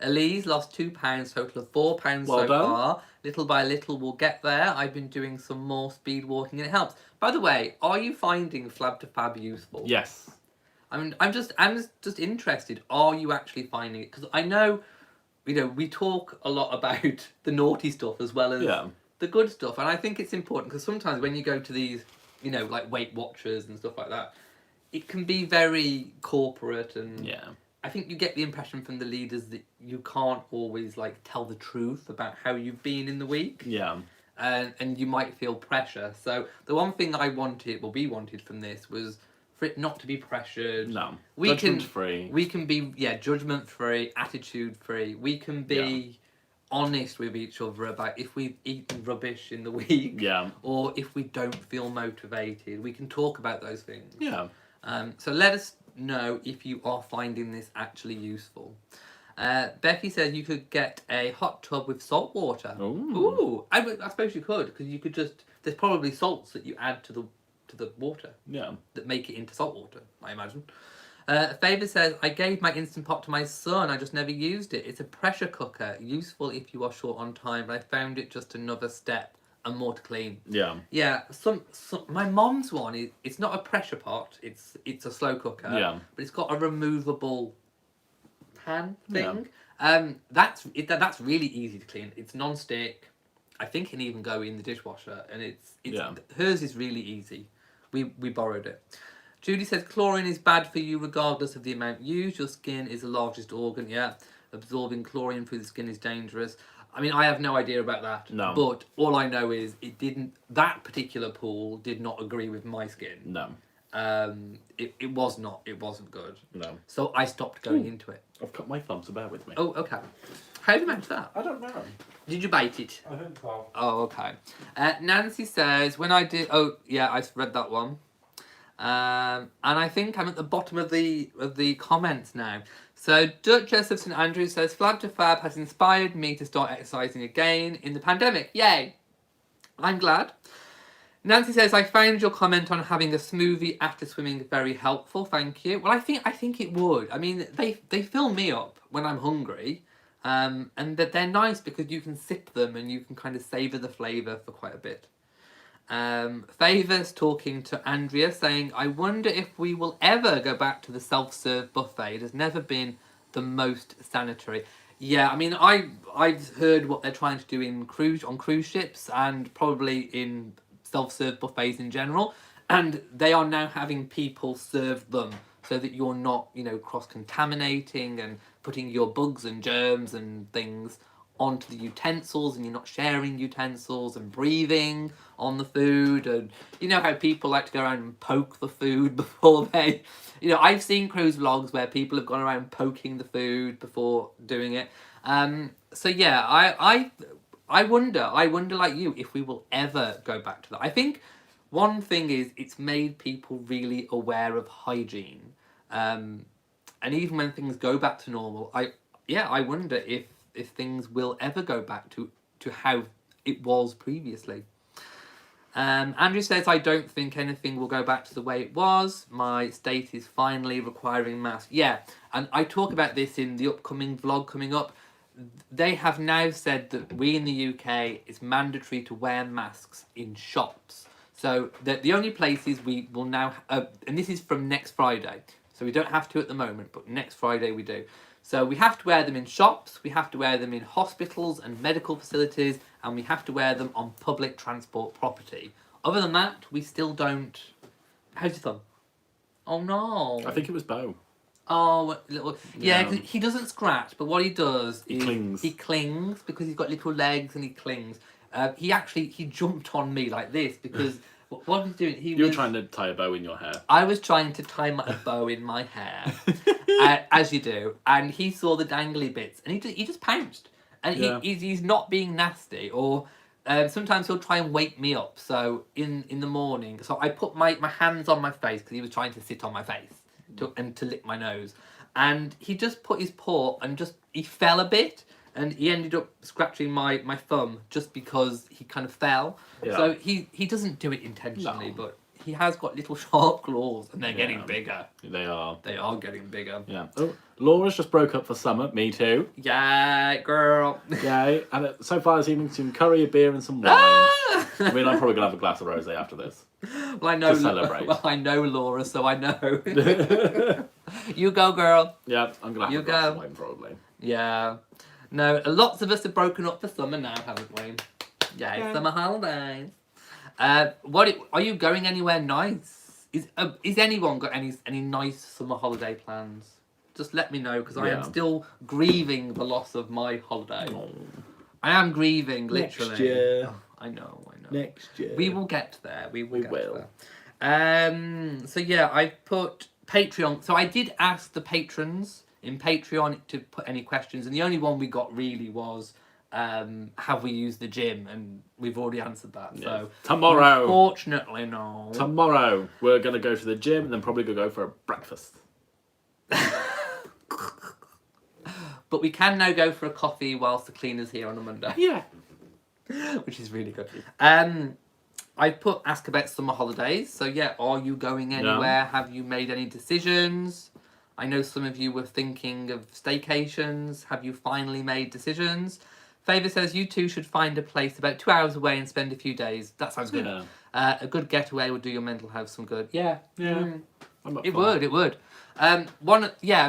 Elise lost 2 pounds, total of 4 pounds Well so done. far. Little by little, we'll get there. I've been doing some more speed walking and it helps. By the way, are you finding Flab to Fab useful? Yes. I mean, I'm just interested. Are you actually finding it? Because I know, we talk a lot about the naughty stuff as well as the good stuff, and I think it's important because sometimes when you go to these, like Weight Watchers and stuff like that, it can be very corporate, and I think you get the impression from the leaders that you can't always like tell the truth about how you've been in the week. Yeah. And you might feel pressure. So the one thing we wanted from this was for it not to be pressured. No. Judgment free. We can be judgment free, attitude free. We can be honest with each other about if we've eaten rubbish in the week. Yeah. Or if we don't feel motivated. We can talk about those things. Yeah. So let us know if you are finding this actually useful. Becky says you could get a hot tub with salt water. Ooh. I suppose you could, because you could there's probably salts that you add to the water. Yeah. That make it into salt water, I imagine. Favour says, I gave my Instant Pot to my son, I just never used it. It's a pressure cooker, useful if you are short on time, but I found it just another step and more to clean. Yeah. Yeah, my mom's one, it's not a pressure pot, it's a slow cooker. Yeah. But it's got a removable pan thing. Yeah. That's really easy to clean. It's non-stick. I think it can even go in the dishwasher, and hers is really easy. We borrowed it. Judy says chlorine is bad for you regardless of the amount used. Your skin is the largest organ. Yeah, absorbing chlorine through the skin is dangerous. I mean, I have no idea about that. No. But all I know is that particular pool did not agree with my skin. No. It wasn't good. No. So I stopped going into it. I've cut my thumb, so bear with me. Oh, okay. How did you manage that? I don't know. Did you bite it? I think so. Oh, okay. Nancy says, when I did... Oh, yeah, I read that one. And I think I'm at the bottom of the comments now. So Duchess of St Andrews says, Flab to Fab has inspired me to start exercising again in the pandemic. Yay! I'm glad. Nancy says, I found your comment on having a smoothie after swimming very helpful. Thank you. Well, I think it would. I mean, they fill me up when I'm hungry. And that they're nice because you can sip them and you can kind of savour the flavour for quite a bit. Favours talking to Andrea saying, I wonder if we will ever go back to the self-serve buffet. It has never been the most sanitary. Yeah, I mean, I've heard what they're trying to do on cruise ships and probably in self-serve buffets in general. And they are now having people serve them so that you're not, cross-contaminating and putting your bugs and germs and things onto the utensils, and you're not sharing utensils and breathing on the food. And you know how people like to go around and poke the food before they... I've seen cruise vlogs where people have gone around poking the food before doing it. So yeah, I wonder like you if we will ever go back to that. I think one thing is it's made people really aware of hygiene. And even when things go back to normal, I wonder if things will ever go back to how it was previously. Andrew says, I don't think anything will go back to the way it was. My state is finally requiring masks. Yeah, and I talk about this in the upcoming vlog coming up. They have now said that we in the UK, it's mandatory to wear masks in shops. So the only places we will now... and this is from next Friday. So we don't have to at the moment, but next Friday we do. So we have to wear them in shops, we have to wear them in hospitals and medical facilities, and we have to wear them on public transport property. Other than that, we still don't... How's your thumb? Oh no. I think it was Bo. Oh, little... Yeah, 'cause he doesn't scratch, but what he does is... He clings because he's got little legs and he clings. He jumped on me like this because... What he's doing, You were trying to tie a bow in your hair. I was trying to tie a bow in my hair, as you do, and he saw the dangly bits, and he just pounced. And he's not being nasty, or sometimes he'll try and wake me up. So in the morning, so I put my hands on my face because he was trying to sit on my face to lick my nose, and he just put his paw and he fell a bit. and he ended up scratching my thumb just because he kind of fell. Yeah. So he doesn't do it intentionally, No. but he has got little sharp claws, and they're getting Yeah. bigger. They are. They are getting bigger. Yeah. Oh, Laura's just broke up for summer. Me too. Yeah, girl. Yay. And so far this evening, some curry, a beer, and some wine. Ah! I mean, I'm probably going to have a glass of rosé after this. Well, I know. To celebrate. Well, I know Laura, so I know. You go, girl. Yeah, I'm going to have You a glass of go. wine probably. Yeah. No, lots of us have broken up for summer now, haven't we? Yeah, Yeah. summer holidays. Are you going anywhere nice? Is anyone got any nice summer holiday plans? Just let me know, because I am Yeah. still grieving the loss of my holiday. Oh. I am grieving, literally. Next year. I know. Next year. We will get there. We will. will. There. So yeah, I put Patreon. So I did ask the patrons in Patreon to put any questions, and the only one we got really was, have we used the gym? And we've already answered that. So Tomorrow. unfortunately, no. Tomorrow we're going to go to the gym and then probably go for a breakfast. But we can now go for a coffee whilst the cleaner's here on a Monday. Yeah. Which is really good. I put ask about summer holidays. So yeah, are you going anywhere? Have you made any decisions? I know some of you were thinking of staycations. Have you finally made decisions? Favour says you two should find a place about 2 hours away and spend a few days. That sounds good. Yeah. A good getaway would do your mental health some good. Yeah. Yeah. Mm. I'm up It for would. It would. I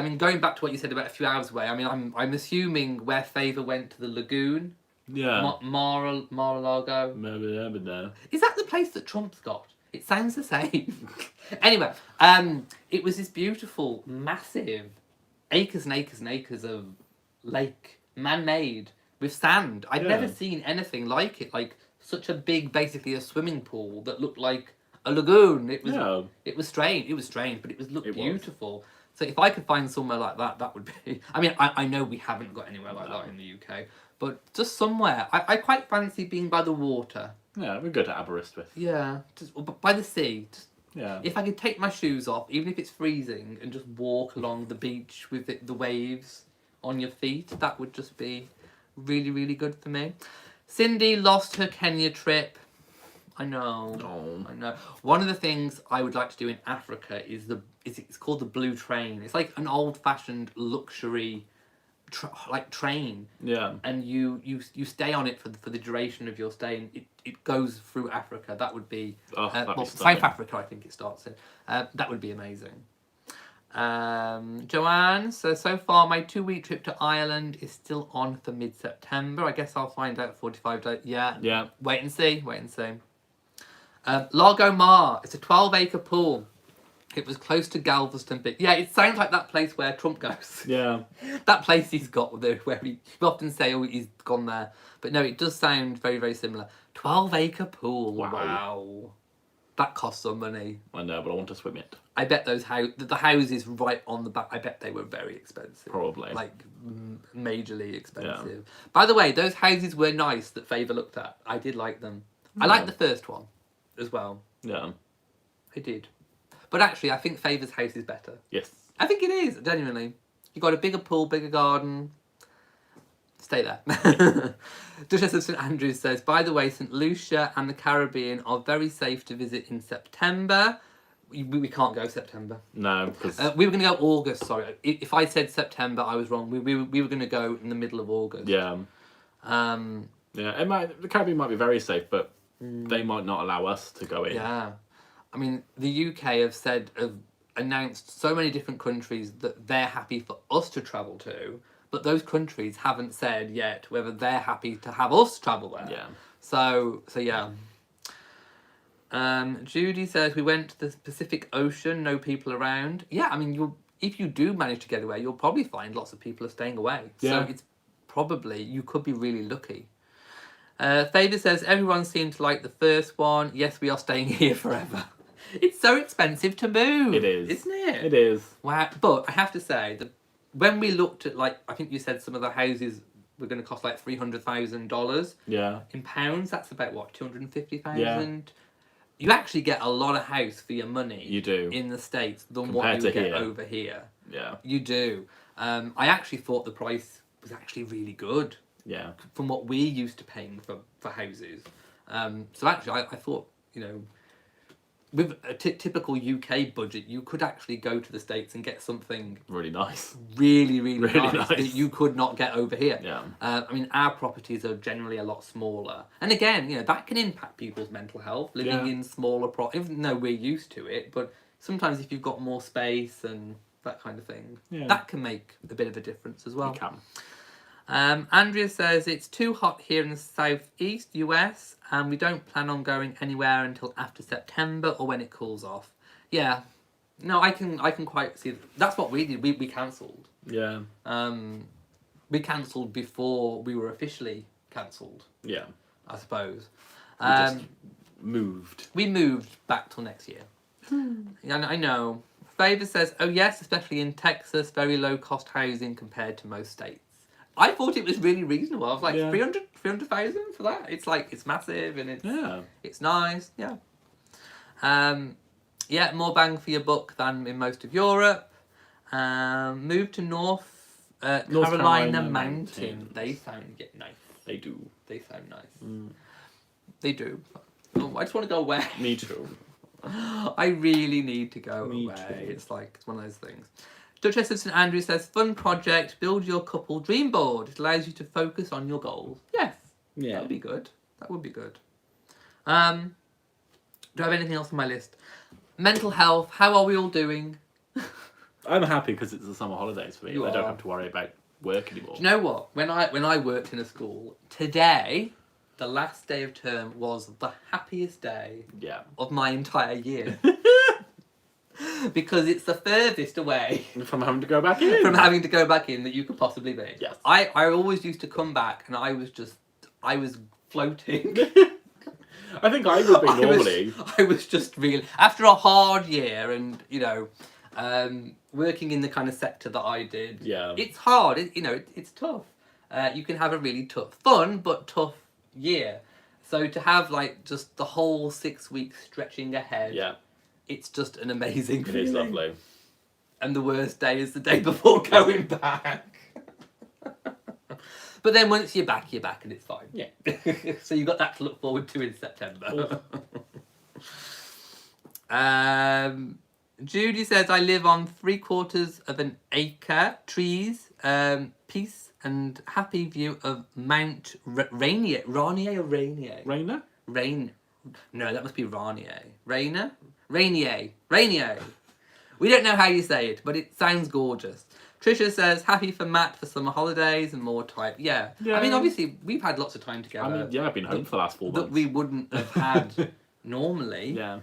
mean, going back to what you said about a few hours away. I mean, I'm assuming where Favour went to the Lagoon. Yeah. Mar-a-Lago. Maybe, no. Is that the place that Trump's got? It sounds the same. Anyway, it was this beautiful, massive, acres and acres and acres of lake, man-made, with sand. I'd never seen anything like it. Like such a big, basically a swimming pool that looked like a lagoon. It was strange. It was strange, but it looked beautiful. So if I could find somewhere like that, that would be. I mean, I know we haven't got anywhere like that in the UK, but just somewhere. I quite fancy being by the water. Yeah, we go to Aberystwyth. Yeah, just by the sea. Just, Yeah. if I could take my shoes off, even if it's freezing, and just walk along the beach with the waves on your feet, that would just be really, really good for me. Cindy lost her Kenya trip. I know. Oh. I know. One of the things I would like to do in Africa is it's called the Blue Train. It's like an old-fashioned luxury train. Yeah. And you stay on it for the duration of your stay, and it goes through Africa. That would be, South Africa, I think it starts in. That would be amazing. Joanne says, so far my 2-week trip to Ireland is still on for mid-September. I guess I'll find out 45 days. Yeah. Wait and see. Lago Mar. It's a 12-acre pool. It was close to Galveston. Yeah, it sounds like that place where Trump goes. Yeah. That place he's got there, where we often say, oh, he's gone there. But no, it does sound very, very similar. 12-acre pool. Wow. That costs some money. I know, but I want to swim it. I bet the houses right on the back, I bet they were very expensive. Probably. Like, majorly expensive. Yeah. By the way, those houses were nice that Favour looked at. I did like them. Yeah. I liked the first one as well. Yeah. I did. But actually, I think Favour's house is better. Yes. I think it is, genuinely. You got a bigger pool, bigger garden. Stay there. Duchess of St Andrews says, by the way, St Lucia and the Caribbean are very safe to visit in September. We can't go September. No, because... we were going to go August, sorry. If I said September, I was wrong. We were going to go in the middle of August. Yeah. Yeah, the Caribbean might be very safe, but they might not allow us to go in. Yeah. I mean, the UK have announced so many different countries that they're happy for us to travel to, but those countries haven't said yet whether they're happy to have us travel there. Yeah. So yeah. Judy says, we went to the Pacific Ocean, no people around. Yeah, I mean, if you do manage to get away, you'll probably find lots of people are staying away. Yeah. So it's probably, you could be really lucky. Favour says, everyone seemed to like the first one. Yes, we are staying here forever. It's so expensive to move. It is. Isn't it? It is. Wow. But I have to say, that when we looked at, like, I think you said some of the houses were going to cost like $300,000. Yeah. In pounds, that's about, what, 250,000? Yeah. You actually get a lot of house for your money. You do. In the States than Compared what you to get here. over here. Yeah. You do. I actually thought the price was actually really good Yeah. from what we're used to paying for houses. So actually, I thought, you know, with a typical UK budget, you could actually go to the States and get something Really nice. really Really nice nice. that you could not get over here. Yeah. I mean, our properties are generally a lot smaller, and again, you know, that can impact people's mental health living Yeah. in smaller even though we're used to it. But sometimes if you've got more space and that kind of thing, that can make a bit of a difference as well. You can. Andrea says it's too hot here in the southeast US, and we don't plan on going anywhere until after September or when it cools off. Yeah, no, I can quite see that's what we did. We cancelled. Yeah. We cancelled before we were officially cancelled. Yeah. I suppose. We just moved. We moved back till next year. Yeah, I know. Favor says, "Oh yes, especially in Texas, very low cost housing compared to most states." I thought it was really reasonable. I was like, 300,000 for that? It's like, it's massive and it's nice. Yeah. Yeah, more bang for your buck than in most of Europe. Moved to North Carolina Mountain. They sound nice. They do. They sound nice. They do. Oh, I just want to go away. Me too. I really need to go away. Too. It's like, it's one of those things. Duchess of St Andrews says, fun project, build your couple dream board. It allows you to focus on your goals. Yes. Yeah. That would be good. That would be good. Do I have anything else on my list? Mental health, how are we all doing? I'm happy because it's the summer holidays for me. You I don't are. have to worry about work anymore. Do you know what? When I worked in a school, today, the last day of term, was the happiest day of my entire year. Because it's the furthest away from having to go back in. That you could possibly be. Yes. I always used to come back and I was floating. I think I would be normally. I was just really, after a hard year and, you know, working in the kind of sector that I did. Yeah. It's hard, it's tough. You can have a really fun but tough year. So to have like just the whole 6 weeks stretching ahead. Yeah. It's just an amazing feeling. It is lovely. And the worst day is the day before going back. But then once you're back and it's fine. Yeah. So you've got that to look forward to in September. Judy says, I live on 3/4 of an acre, trees, peace and happy view of Mount Rainier. Rainier or Rainier? Rainer? No, that must be Rainier. Rainier. We don't know how you say it, but it sounds gorgeous. Trisha says, happy for Matt for summer holidays and more time. Yeah. I mean, obviously, we've had lots of time together. I've been home for the last 4 months. That we wouldn't have had normally. Yeah.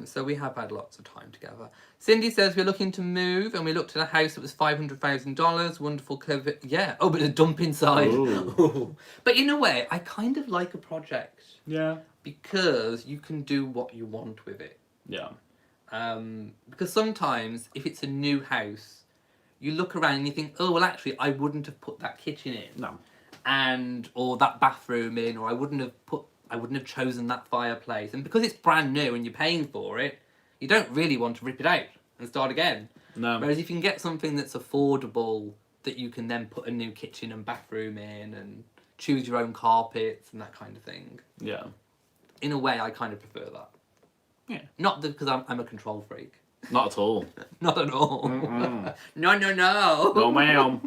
So we have had lots of time together. Cindy says, we're looking to move and we looked at a house that was $500,000. Wonderful COVID. Yeah. Oh, but a dump inside. Ooh. But in a way, I kind of like a project. Yeah. Because you can do what you want with it. Yeah. Because sometimes, if it's a new house, you look around and you think, oh, well, actually, I wouldn't have put that kitchen in. No. Or that bathroom in, or I wouldn't have chosen that fireplace. And because it's brand new and you're paying for it, you don't really want to rip it out and start again. No. Whereas if you can get something that's affordable, that you can then put a new kitchen and bathroom in and choose your own carpets and that kind of thing. Yeah. In a way, I kind of prefer that. Yeah. Not because I'm a control freak. Not at all. Not at all. Mm-mm. No. No, ma'am.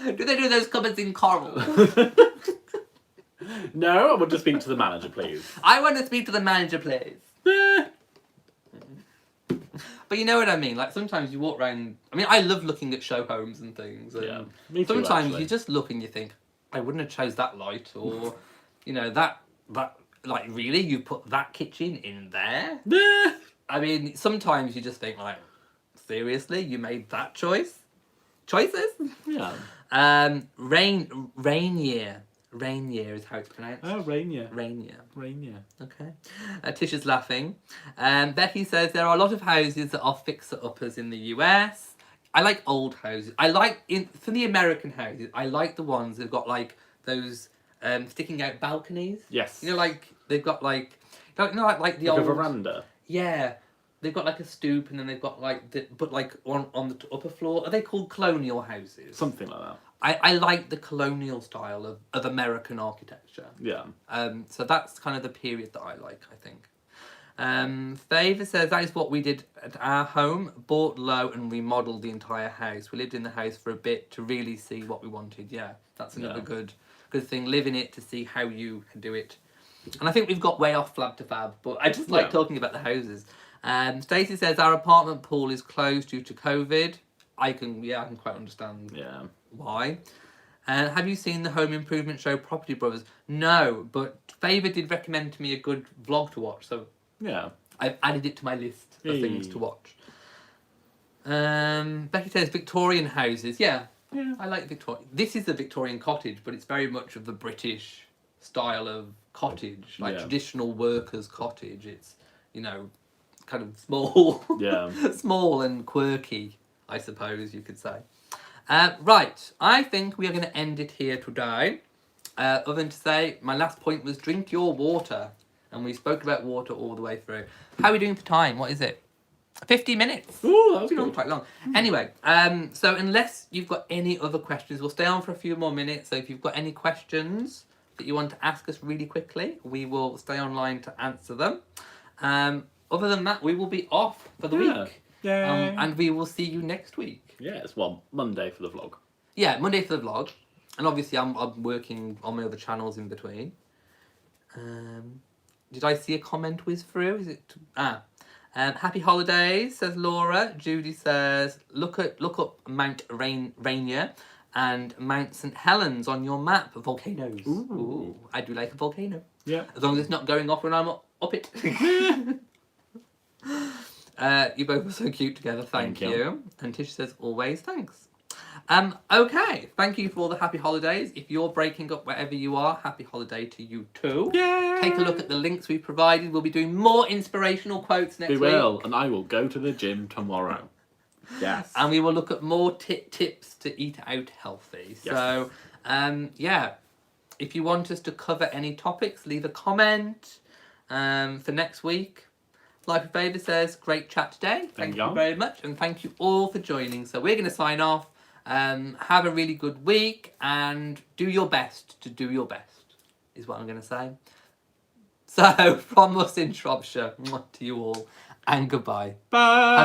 Do they do those cupboards in coral? No, I want to speak to the manager, please. I want to speak to the manager, please. But you know what I mean? Like, sometimes you walk around... I mean, I love looking at show homes and things. And Yeah, me too, sometimes actually. you just look and you think, I wouldn't have chose that light. Or, you know, that... Like, really? You put that kitchen in there? I mean, sometimes you just think, like, seriously? You made that choice? Choices? Yeah. Rainier. Rainier is how it's pronounced. Oh, Rainier. Rainier. Okay. Tisha's laughing. Becky says, there are a lot of houses that are fixer-uppers in the US. I like old houses. For the American houses, I like the ones that have got, like, those sticking out balconies. Yes. You know, like, they've got, like the old... a veranda. Yeah. They've got, like, a stoop, and then they've got, like, on the upper floor. Are they called colonial houses? Something like that. I like the colonial style of American architecture. Yeah. So that's kind of the period that I like, I think. Favour says, that is what we did at our home. Bought low and remodeled the entire house. We lived in the house for a bit to really see what we wanted. Yeah, that's another good thing. Live in it to see how you do it. And I think we've got way off flab to fab, but I just like talking about the houses. Stacey says, our apartment pool is closed due to COVID. I can quite understand why. Have you seen the home improvement show Property Brothers? No, but Favour did recommend to me a good vlog to watch, so yeah, I've added it to my list of things to watch. Becky says Victorian houses. Yeah, I like Victorian. This is a Victorian cottage, but it's very much of the British style of cottage, like traditional workers' cottage. It's, you know, kind of small, small and quirky, I suppose you could say. Right, I think we are going to end it here today. Other than to say, my last point was drink your water. And we spoke about water all the way through. How are we doing for time? What is it? 50 minutes. Ooh, that was good. Quite long. Anyway, so unless you've got any other questions, we'll stay on for a few more minutes. So if you've got any questions that you want to ask us really quickly, we will stay online to answer them. Other than that, we will be off for the week. And we will see you next week. Yes, well, Monday for the vlog. Yeah, Monday for the vlog. And obviously I'm working on my other channels in between. Did I see a comment whiz through? Is it... happy holidays, says Laura. Judy says, look up Mount Rainier and Mount St. Helens on your map. Volcanoes. Ooh, I do like a volcano. Yeah. As long as it's not going off when I'm up it. You both were so cute together. Thank you. And Tish says, always thanks. Okay, thank you for all the happy holidays. If you're breaking up wherever you are, happy holiday to you too. Yay! Take a look at the links we provided. We'll be doing more inspirational quotes next week. We will, and I will go to the gym tomorrow. Yes. And we will look at more tips to eat out healthy. Yes. So, if you want us to cover any topics, leave a comment for next week. Life of Favour says, great chat today. Thank you very much. And thank you all for joining. So we're going to sign off. Have a really good week and do your best to do your best, is what I'm going to say. So, from us in Shropshire, to you all, and goodbye. Bye.